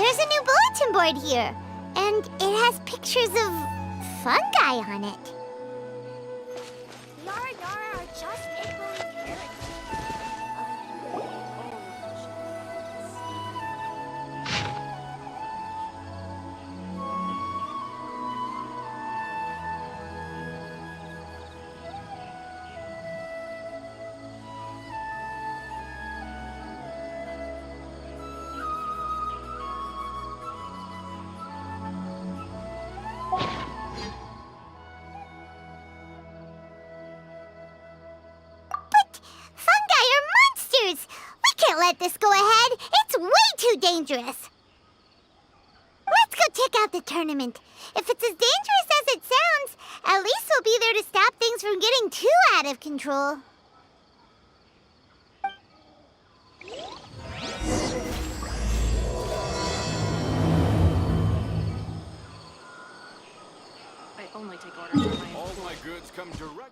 There's a new bulletin board here, and it has pictures of fungi on it. Yara Yara are just make-believe characters. Fungi are monsters! We can't let this go ahead. It's way too dangerous. Let's go check out the tournament. If it's as dangerous as it sounds, at least we'll be there to stop things from getting too out of control. I only take orders from my All my goods come direct.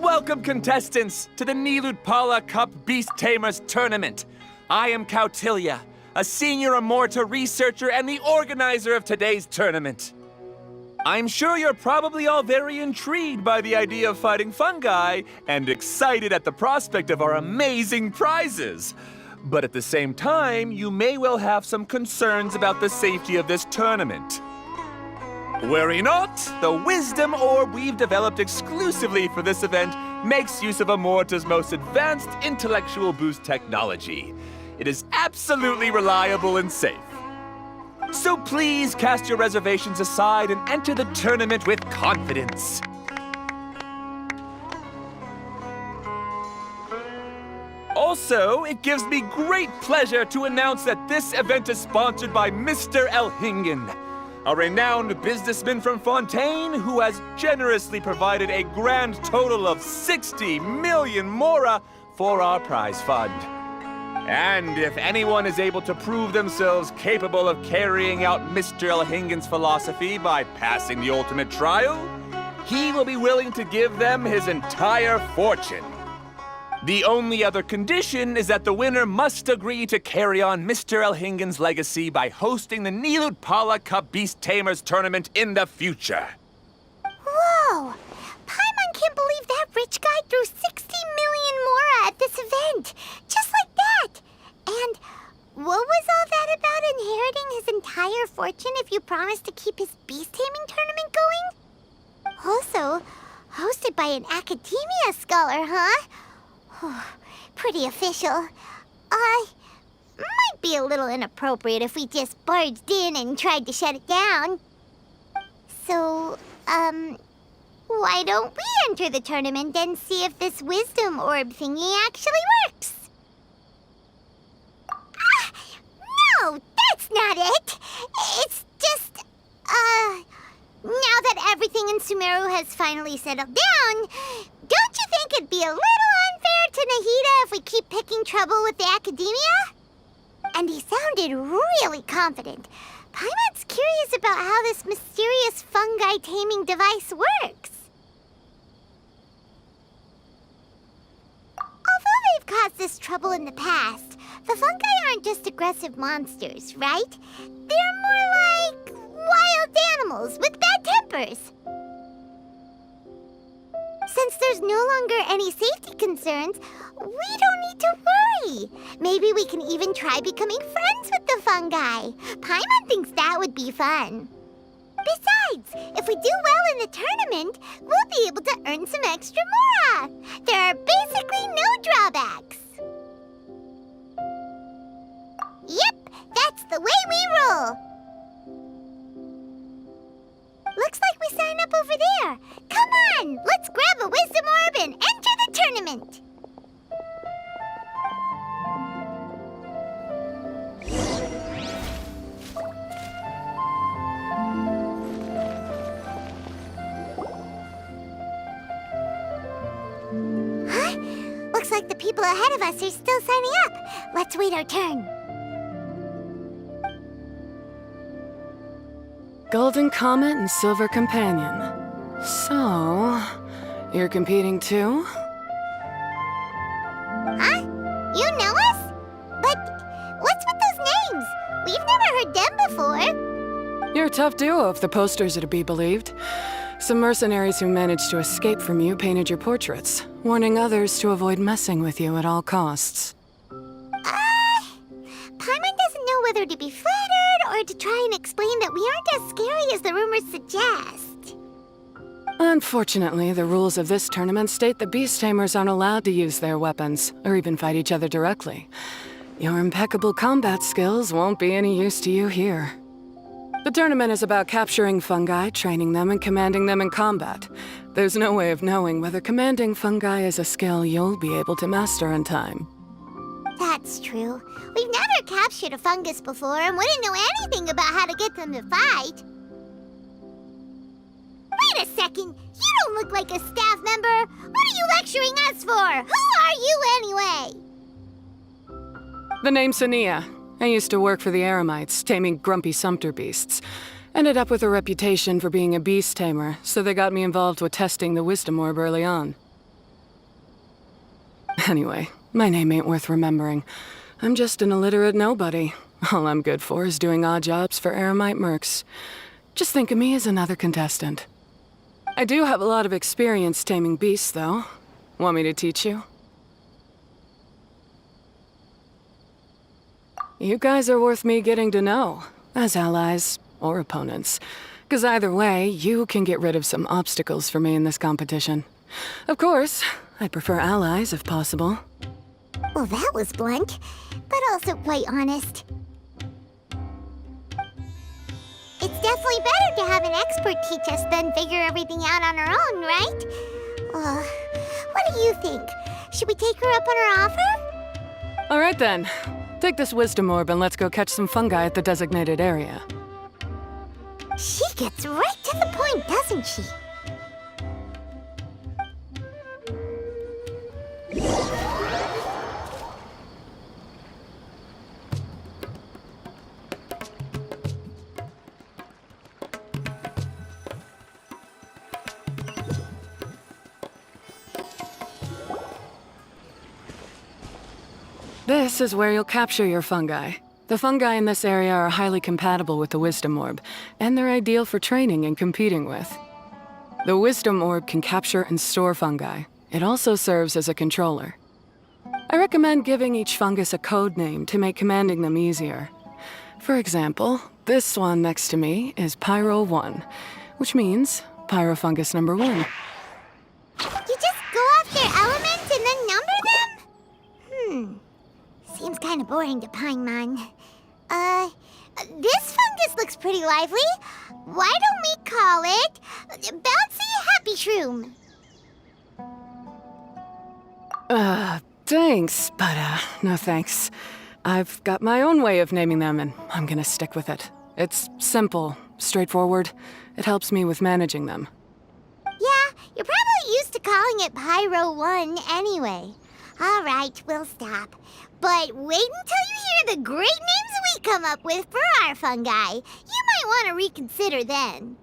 Welcome, contestants, to the Nilutpala Cup Beast Tamers Tournament. I am Cautilia, a senior Amorta researcher and the organizer of today's tournament. I'm sure you're probably all very intrigued by the idea of fighting fungi and excited at the prospect of our amazing prizes. But at the same time, you may well have some concerns about the safety of this tournament. Worry not, the wisdom orb we've developed exclusively for this event makes use of Amorta's most advanced intellectual boost technology. It is absolutely reliable and safe. So please cast your reservations aside and enter the tournament with confidence. Also, it gives me great pleasure to announce that this event is sponsored by Mr. Elhingen, a renowned businessman from Fontaine who has generously provided a grand total of 60 million mora for our prize fund. And if anyone is able to prove themselves capable of carrying out Mr. Elhingen's philosophy by passing the ultimate trial, he will be willing to give them his entire fortune. The only other condition is that the winner must agree to carry on Mr. Elhingen's legacy by hosting the Nilutpala Cup Beast Tamers Tournament in the future. Whoa! Paimon can't believe that rich guy threw 60 million mora at this event. Just like that. And what was all that about inheriting his entire fortune if you promised to keep his beast taming tournament going? Also, hosted by an academia scholar, huh? Pretty official. Might be a little inappropriate if we just barged in and tried to shut it down. So, why don't we enter the tournament and see if this wisdom orb thingy actually works? No, that's not it. It's just, now that everything in Sumeru has finally settled down, don't you think it'd be a little unfair to Nahida if we keep picking trouble with the academia? And he sounded really confident. Paimon's curious about how this mysterious fungi taming device works. Although they've caused us trouble in the past, the fungi aren't just aggressive monsters, right? They're more like wild animals with bad tempers. Since there's no longer any safety concerns, we don't need to worry. Maybe we can even try becoming friends with the fungi. Paimon thinks that would be fun. Besides, if we do well in the tournament, we'll be able to earn some extra mora. There are basically no drawbacks. Yep, that's the way we roll. looks like we sign up over there. Come on, let's grab a wisdom orb and enter the tournament. Huh? Looks like the people ahead of us are still signing up. Let's wait our turn. Golden Comet and Silver Companion. So, you're competing too? Huh? You know us? But what's with those names? We've never heard them before. You're a tough duo if the posters are to be believed. Some mercenaries who managed to escape from you painted your portraits, warning others to avoid messing with you at all costs. Paimon doesn't know whether to be flattered or to try and explain that we aren't as scary as the rumors suggest. Unfortunately, the rules of this tournament state that beast tamers aren't allowed to use their weapons, or even fight each other directly. Your impeccable combat skills won't be any use to you here. The tournament is about capturing fungi, training them, and commanding them in combat. There's no way of knowing whether commanding fungi is a skill you'll be able to master in time. That's true. We've never captured a fungus before and wouldn't know anything about how to get them to fight. Wait a second! You don't look like a staff member! What are you lecturing us for? Who are you anyway? The name's Sania. I used to work for the Eremites, taming grumpy sumpter beasts. Ended up with a reputation for being a beast tamer, so they got me involved with testing the wisdom orb early on. Anyway, my name ain't worth remembering. I'm just an illiterate nobody. All I'm good for is doing odd jobs for Eremite mercs. Just think of me as another contestant. I do have a lot of experience taming beasts, though. Want me to teach you? You guys are worth me getting to know, as allies or opponents. 'Cause either way, you can get rid of some obstacles for me in this competition. Of course, I prefer allies if possible. Well, that was blunt, but also quite honest. It's definitely better to have an expert teach us than figure everything out on our own, right? What do you think? Should we take her up on her offer? All right then. Take this wisdom orb and let's go catch some fungi at the designated area. She gets right to the point, doesn't she? This is where you'll capture your fungi. The fungi in this area are highly compatible with the wisdom orb, and they're ideal for training and competing with. The wisdom orb can capture and store fungi. It also serves as a controller. I recommend giving each fungus a code name to make commanding them easier. For example, this one next to me is Pyro 1, which means Pyrofungus number 1. You just go off their elements and then number them? Seems kind of boring to Paimon. This fungus looks pretty lively. Why don't we call it Bouncy Happy Shroom? Thanks, but no thanks. I've got my own way of naming them, and I'm gonna stick with it. It's simple, straightforward. It helps me with managing them. Yeah, you're probably used to calling it Pyro 1 anyway. All right, we'll stop. But wait until you hear the great names we come up with for our fungi. You might want to reconsider then.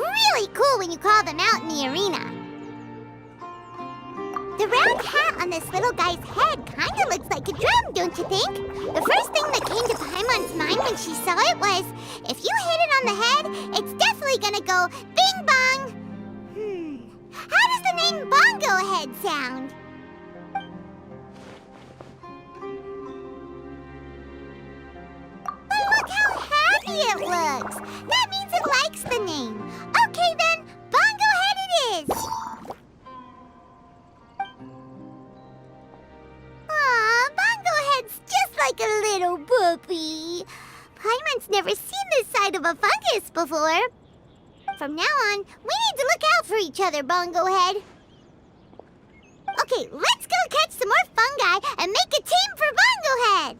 really cool when you call them out in the arena. The round hat on this little guy's head kinda looks like a drum, don't you think? The first thing that came to Paimon's mind when she saw it was, if you hit it on the head, it's definitely gonna go bing bong. How does the name Bongo Head sound? But look how happy it looks! That means it likes the name. Okay then, Bongo Head it is! Aw, Bongo Head's just like a little puppy. Paimon's never seen this side of a fungus before. From now on, we need to look out for each other, Bongo Head. Okay, let's go catch some more fungi and make a team for Bongo Head.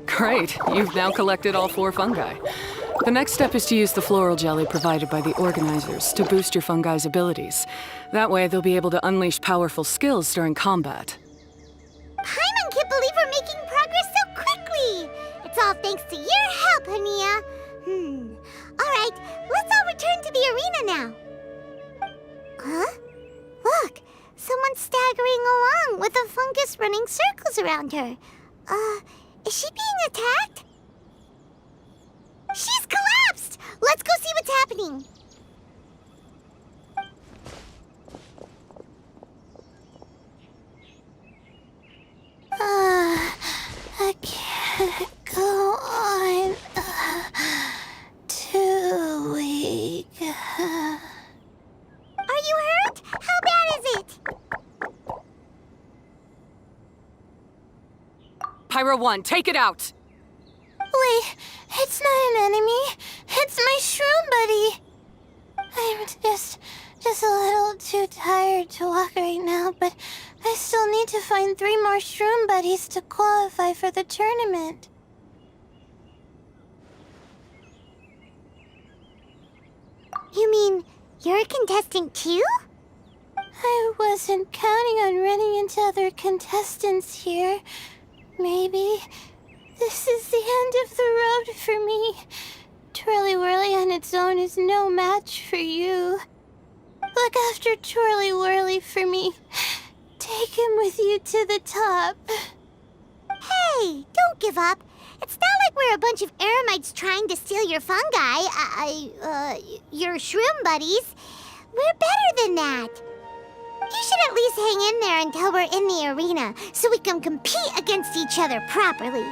Great, you've now collected all 4 fungi. The next step is to use the floral jelly provided by the organizers to boost your fungi's abilities. That way, they'll be able to unleash powerful skills during combat. Paimon can't believe we're making progress so quickly! It's all thanks to your help, Hania. Alright, let's all return to the arena now. Huh? Look, someone's staggering along with a fungus running circles around her. Is she being attacked? She's collapsed! Let's go see what's happening. I can't go on. Too weak. Are you hurt? How bad is it? Pyro 1, take it out! Wait, it's not an enemy. It's my shroom buddy. I'm just a little too tired to walk right now, but I still need to find 3 more shroom buddies to qualify for the tournament. You mean you're a contestant too? I wasn't counting on running into other contestants here. Maybe this is the end of the road for me. Twirly Whirly on its own is no match for you. Look after Twirly Whirly for me. Take him with you to the top. Hey, don't give up. It's not like we're a bunch of eremites trying to steal your fungi. Your shroom buddies. We're better than that. You should at least hang in there until we're in the arena, so we can compete against each other properly.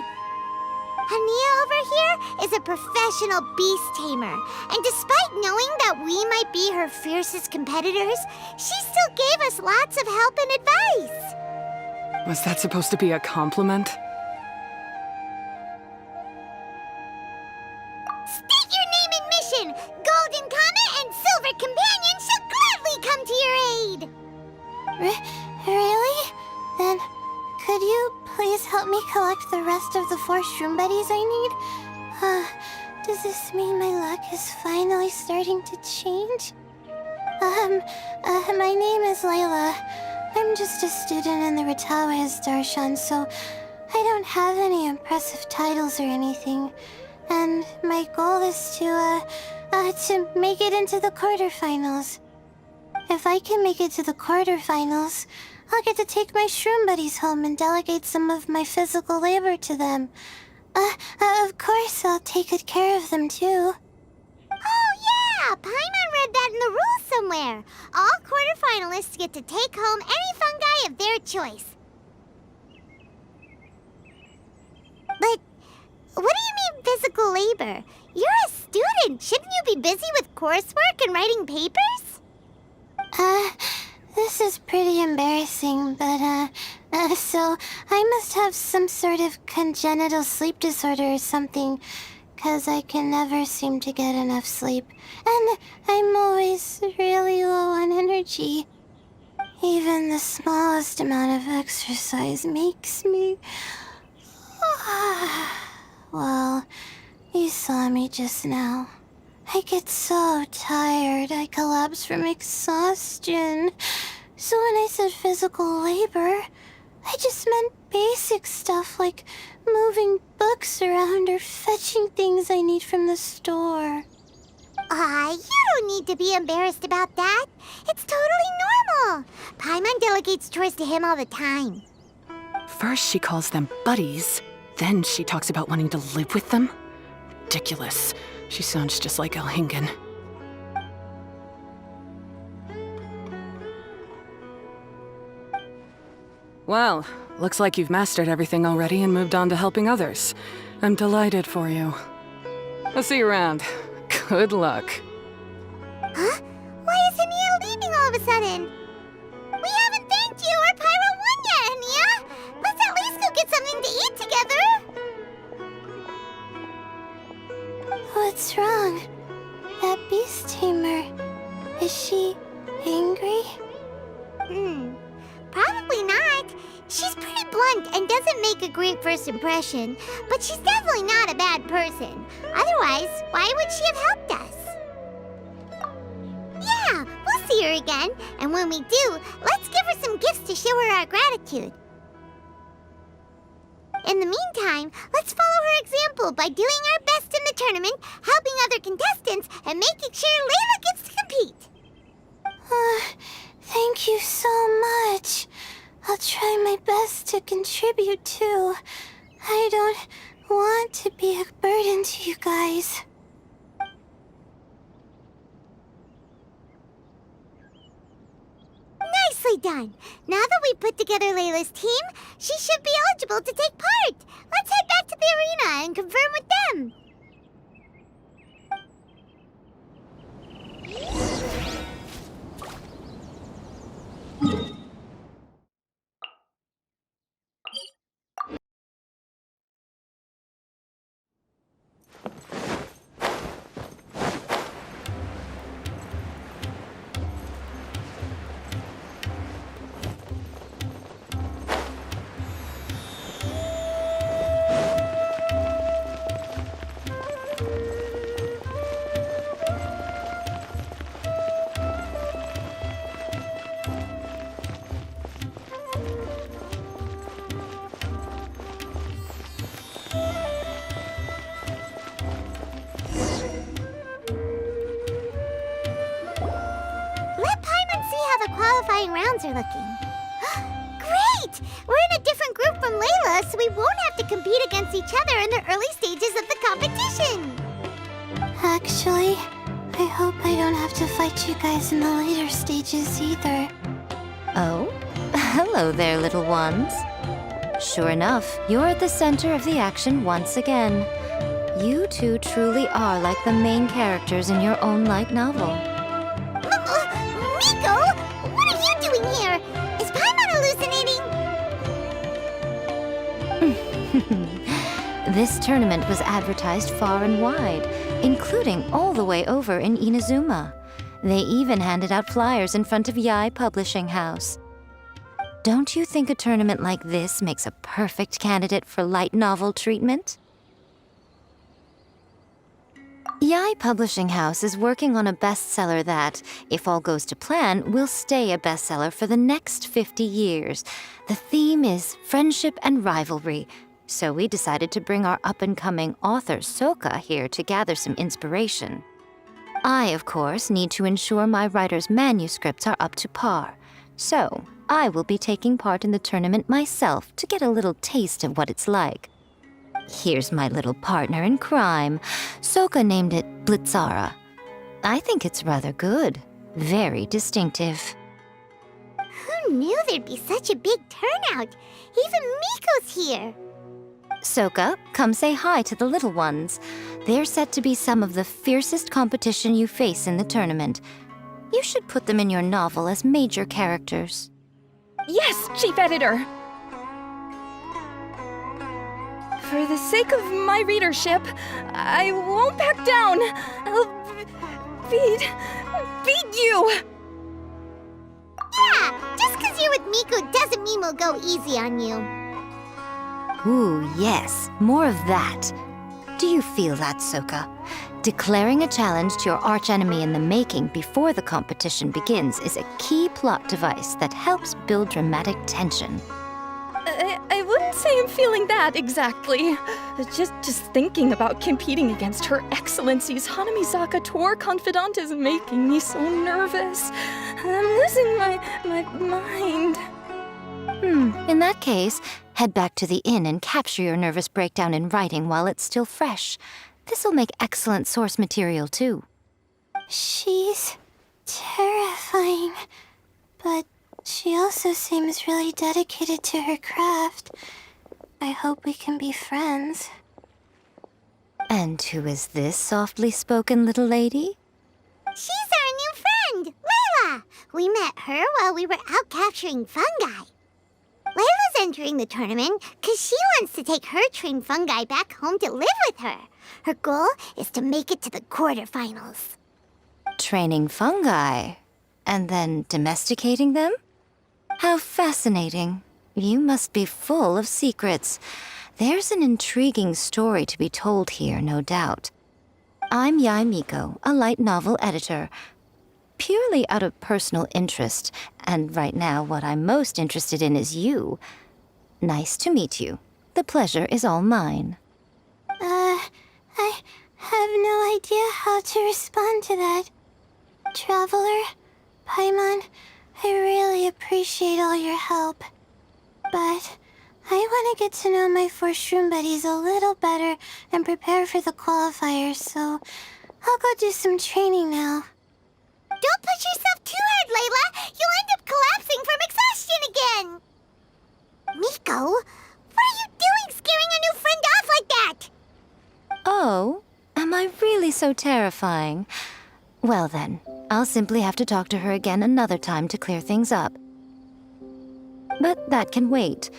Hania over here is a professional beast tamer, and despite knowing that we might be her fiercest competitors, she still gave us lots of help and advice. Was that supposed to be a compliment? State your name and mission! Golden Comet and Silver Companion shall gladly come to your aid! Really? Then, could you please help me collect the rest of the 4 shroom buddies I need? Does this mean my luck is finally starting to change? My name is Layla. I'm just a student in the Ratawa's Darshan, so I don't have any impressive titles or anything. And my goal is to make it into the quarterfinals. If I can make it to the quarterfinals, I'll get to take my shroom buddies home and delegate some of my physical labor to them. Of course, I'll take good care of them too. Oh yeah! Yeah, Paimon read that in the rules somewhere. All quarterfinalists get to take home any fungi of their choice. But what do you mean physical labor? You're a student. Shouldn't you be busy with coursework and writing papers? This is pretty embarrassing, but, so I must have some sort of congenital sleep disorder or something, 'cause I can never seem to get enough sleep, and I'm always really low on energy. Even the smallest amount of exercise makes me... Well, you saw me just now. I get so tired, I collapse from exhaustion. So when I said physical labor, I just meant basic stuff like moving books around or fetching things I need from the store. You don't need to be embarrassed about that. It's totally normal. Paimon delegates chores to him all the time. First, she calls them buddies. Then she talks about wanting to live with them. Ridiculous. She sounds just like Elhingen. Well, looks like you've mastered everything already and moved on to helping others. I'm delighted for you. I'll see you around. Good luck. Huh? Why is Ania leaving all of a sudden? We haven't thanked you or Pyro won yet, Ania! Let's at least go get something to eat together! What's wrong? That beast tamer, is she angry? Probably not. She's pretty blunt and doesn't make a great first impression, but she's definitely not a bad person. Otherwise, why would she have helped us? Yeah, we'll see her again, and when we do, let's give her some gifts to show her our gratitude. In the meantime, let's follow her example by doing our best in the tournament, helping other contestants, and making sure Layla gets to compete. Thank you so much. I'll try my best to contribute too. I don't want to be a burden to you guys. Nicely done. Now that we put together Layla's team, she should be eligible to take part. Let's head back to the arena and confirm with them. Qualifying rounds are looking. Great! We're in a different group from Layla, so we won't have to compete against each other in the early stages of the competition. Actually, I hope I don't have to fight you guys in the later stages either. Oh? Hello there, little ones. Sure enough, you're at the center of the action once again. You two truly are like the main characters in your own light novel. Miko! What are you doing here? Is Paimon hallucinating? This tournament was advertised far and wide, including all the way over in Inazuma. They even handed out flyers in front of Yae Publishing House. Don't you think a tournament like this makes a perfect candidate for light novel treatment? Yae Publishing House is working on a bestseller that, if all goes to plan, will stay a bestseller for the next 50 years. The theme is friendship and rivalry, so we decided to bring our up-and-coming author, Soka, here to gather some inspiration. I, of course, need to ensure my writer's manuscripts are up to par, so I will be taking part in the tournament myself to get a little taste of what it's like. Here's my little partner in crime. Soka named it Blitzara. I think it's rather good. Very distinctive. Who knew there'd be such a big turnout? Even Miko's here. Soka, come say hi to the little ones. They're set to be some of the fiercest competition you face in the tournament. You should put them in your novel as major characters. Yes, Chief Editor! For the sake of my readership, I won't back down. I'll beat you! Yeah, just 'cause you're with Miko doesn't mean we'll go easy on you. Ooh, yes, more of that. Do you feel that, Soka? Declaring a challenge to your archenemy in the making before the competition begins is a key plot device that helps build dramatic tension. I wouldn't say I'm feeling that exactly. Just thinking about competing against Her Excellency's Hanamizaka tour confidant is making me so nervous. I'm losing my mind. In that case, head back to the inn and capture your nervous breakdown in writing while it's still fresh. This'll make excellent source material, too. She's terrifying, but she also seems really dedicated to her craft. I hope we can be friends. And who is this softly spoken little lady? She's our new friend, Layla. We met her while we were out capturing fungi. Layla's entering the tournament because she wants to take her trained fungi back home to live with her. Her goal is to make it to the quarterfinals. Training fungi, and then domesticating them? How fascinating. You must be full of secrets. There's an intriguing story to be told here, no doubt. I'm Yae Miko, a light novel editor. Purely out of personal interest, and right now what I'm most interested in is you. Nice to meet you. The pleasure is all mine. I have no idea how to respond to that. Traveler, Paimon, I really appreciate all your help. But I want to get to know my 4 shroom buddies a little better and prepare for the qualifiers, so I'll go do some training now. Don't push yourself too hard, Layla. You'll end up collapsing from exhaustion again. Miko, what are you doing scaring a new friend off like that? Oh, am I really so terrifying? Well then, I'll simply have to talk to her again another time to clear things up. But that can wait.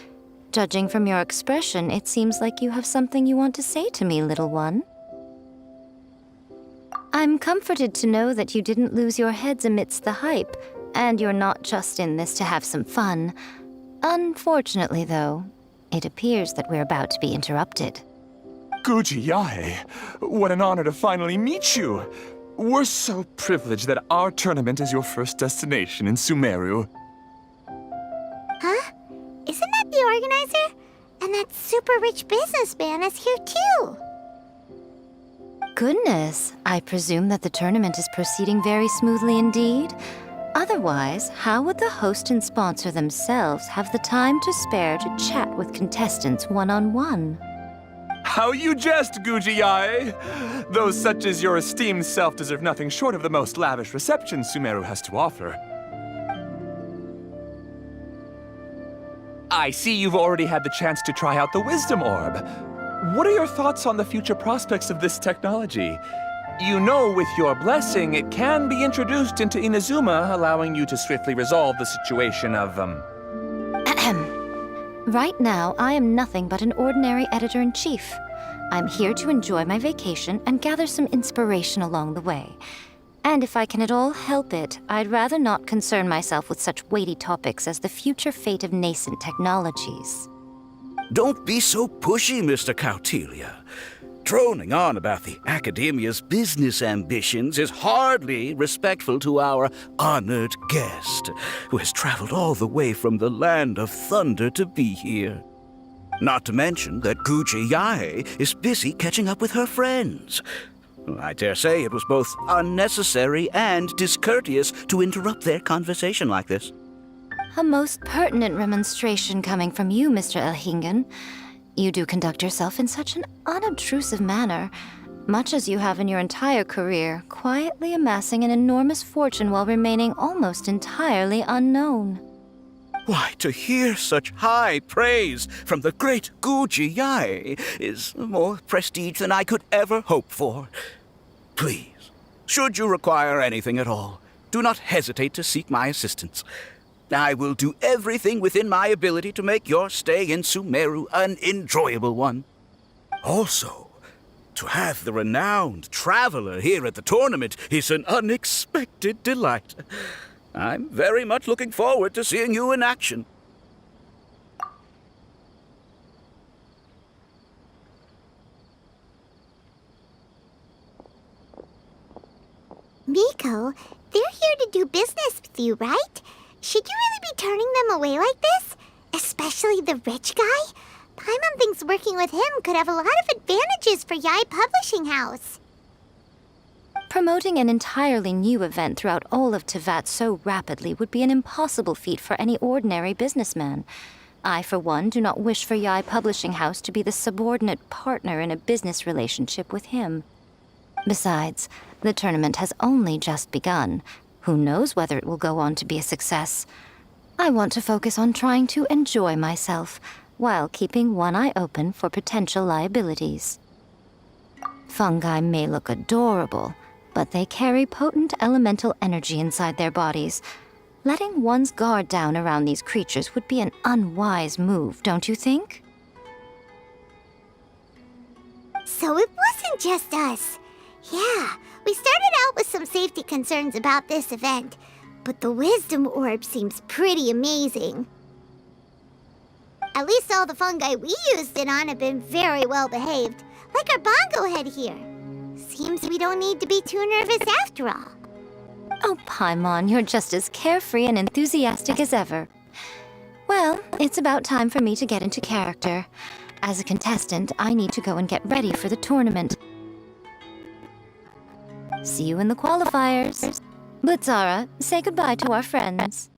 Judging from your expression, it seems like you have something you want to say to me, little one. I'm comforted to know that you didn't lose your heads amidst the hype, and you're not just in this to have some fun. Unfortunately, though, it appears that we're about to be interrupted. Guji Yae, what an honor to finally meet you. We're so privileged that our tournament is your first destination in Sumeru. Huh? Isn't that the organizer? And that super rich businessman is here too. Goodness, I presume that the tournament is proceeding very smoothly indeed. Otherwise, how would the host and sponsor themselves have the time to spare to chat with contestants one-on-one? How you jest, Guji Yae! Those such as your esteemed self deserve nothing short of the most lavish reception Sumeru has to offer. I see you've already had the chance to try out the Wisdom Orb. What are your thoughts on the future prospects of this technology? You know, with your blessing, it can be introduced into Inazuma, allowing you to swiftly resolve the situation of, Right now, I am nothing but an ordinary editor-in-chief. I'm here to enjoy my vacation and gather some inspiration along the way. And if I can at all help it, I'd rather not concern myself with such weighty topics as the future fate of nascent technologies. Don't be so pushy, Mr. Kautelia. Droning on about the Academia's business ambitions is hardly respectful to our honored guest, who has traveled all the way from the land of thunder to be here. Not to mention that Guji Yae is busy catching up with her friends. I dare say it was both unnecessary and discourteous to interrupt their conversation like this. A most pertinent remonstration coming from you, Mr. Elhingen. You do conduct yourself in such an unobtrusive manner. much as you have in your entire career, quietly amassing an enormous fortune while remaining almost entirely unknown. Why, to hear such high praise from the great Guji Yai is more prestige than I could ever hope for. Please, should you require anything at all, do not hesitate to seek my assistance. I will do everything within my ability to make your stay in Sumeru an enjoyable one. Also, to have the renowned traveler here at the tournament is an unexpected delight. I'm very much looking forward to seeing you in action. Miko, they're here to do business with you, right? Should you really be turning them away like this? Especially the rich guy? Paimon thinks working with him could have a lot of advantages for Yai Publishing House. Promoting an entirely new event throughout all of Teyvat so rapidly would be an impossible feat for any ordinary businessman. I, for one, do not wish for Yai Publishing House to be the subordinate partner in a business relationship with him. Besides, the tournament has only just begun. Who knows whether it will go on to be a success? I want to focus on trying to enjoy myself, while keeping one eye open for potential liabilities. Fungi may look adorable, but they carry potent elemental energy inside their bodies. Letting one's guard down around these creatures would be an unwise move, don't you think? So it wasn't just us. Yeah, we started out with some safety concerns about this event, but the wisdom orb seems pretty amazing. At least all the fungi we used it on have been very well behaved, like our bongo head here. Seems we don't need to be too nervous after all. Oh, Paimon, you're just as carefree and enthusiastic as ever. Well, it's about time for me to get into character. As a contestant, I need to go and get ready for the tournament. See you in the qualifiers. Blitzara, say goodbye to our friends.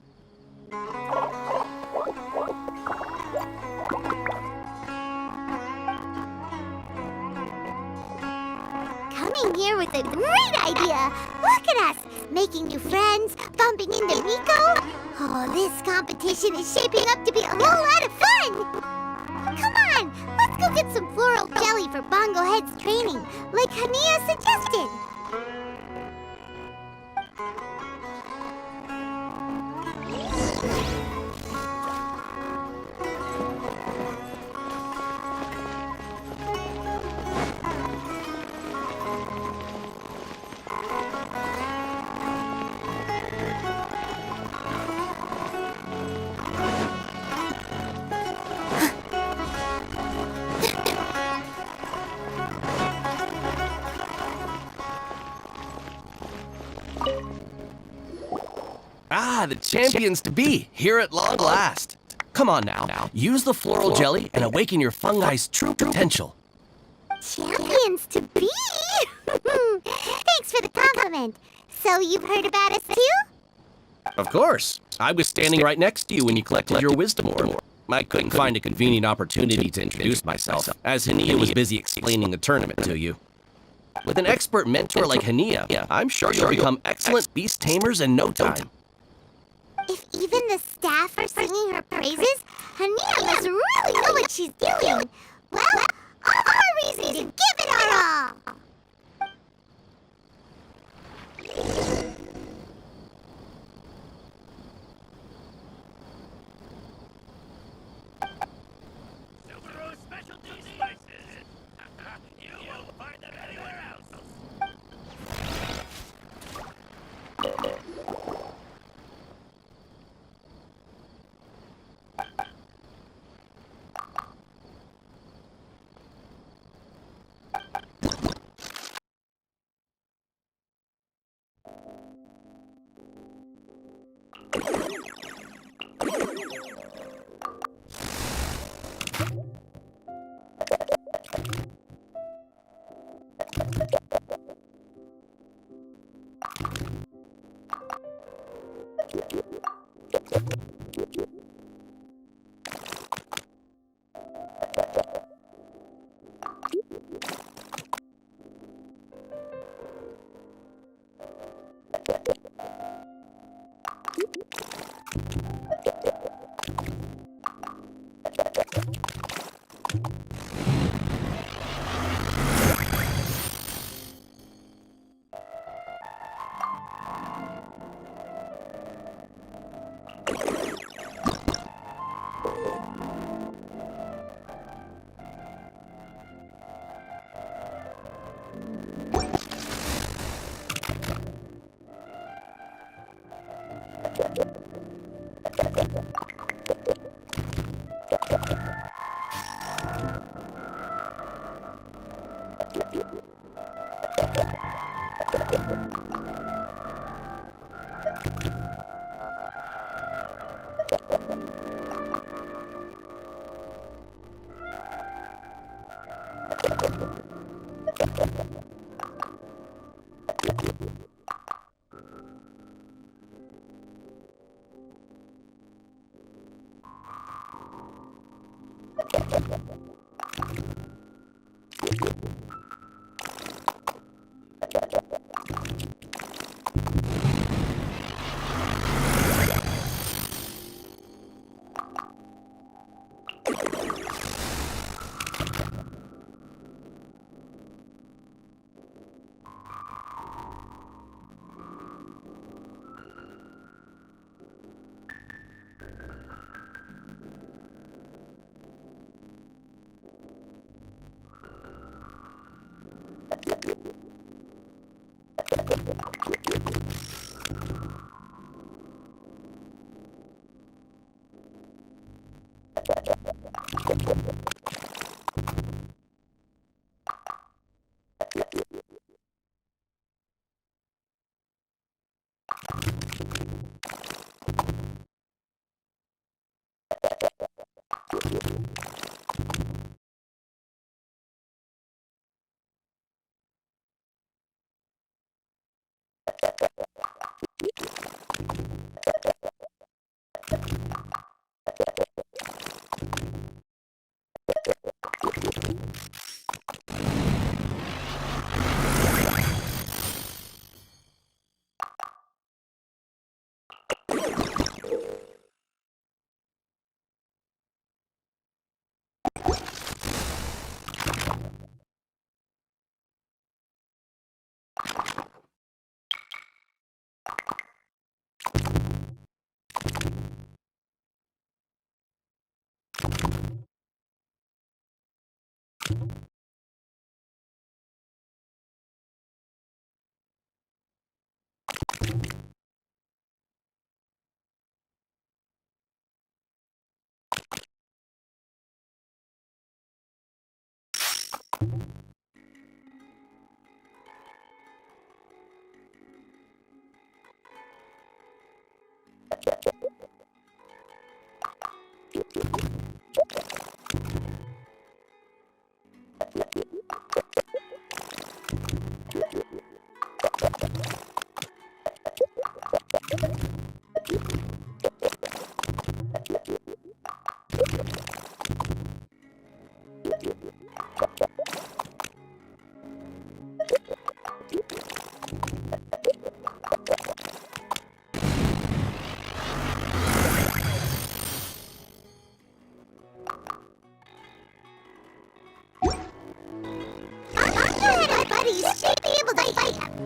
Coming here with a great idea! Look at us! Making new friends, bumping into Miko! Oh, this competition is shaping up to be a whole lot of fun! Come on, let's go get some floral jelly for Bongo Head's training, like Hania suggested! Ah, the champions to be, here at long last. Come on now, use the floral jelly and awaken your fungi's true potential. Champions to be? Thanks for the compliment. So you've heard about us too? Of course. I was standing right next to you when you collected your wisdom orb. I couldn't find a convenient opportunity to introduce myself, as Hania was busy explaining the tournament to you. With an expert mentor like Hania, I'm sure you'll become excellent beast tamers in no time. If even the staff are singing her praises, Hania must really know what she's doing. Well, all the more reason to give it our all.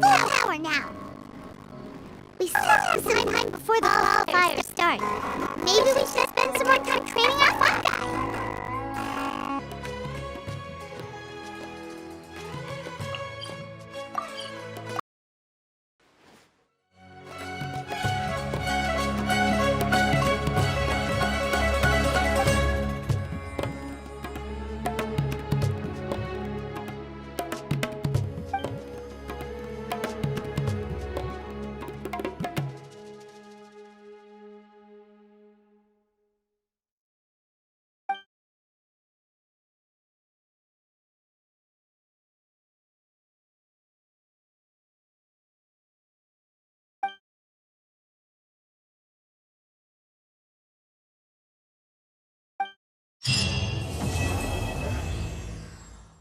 Power now. We still have some time before the fires start. Maybe we should spend some more time training our fungi.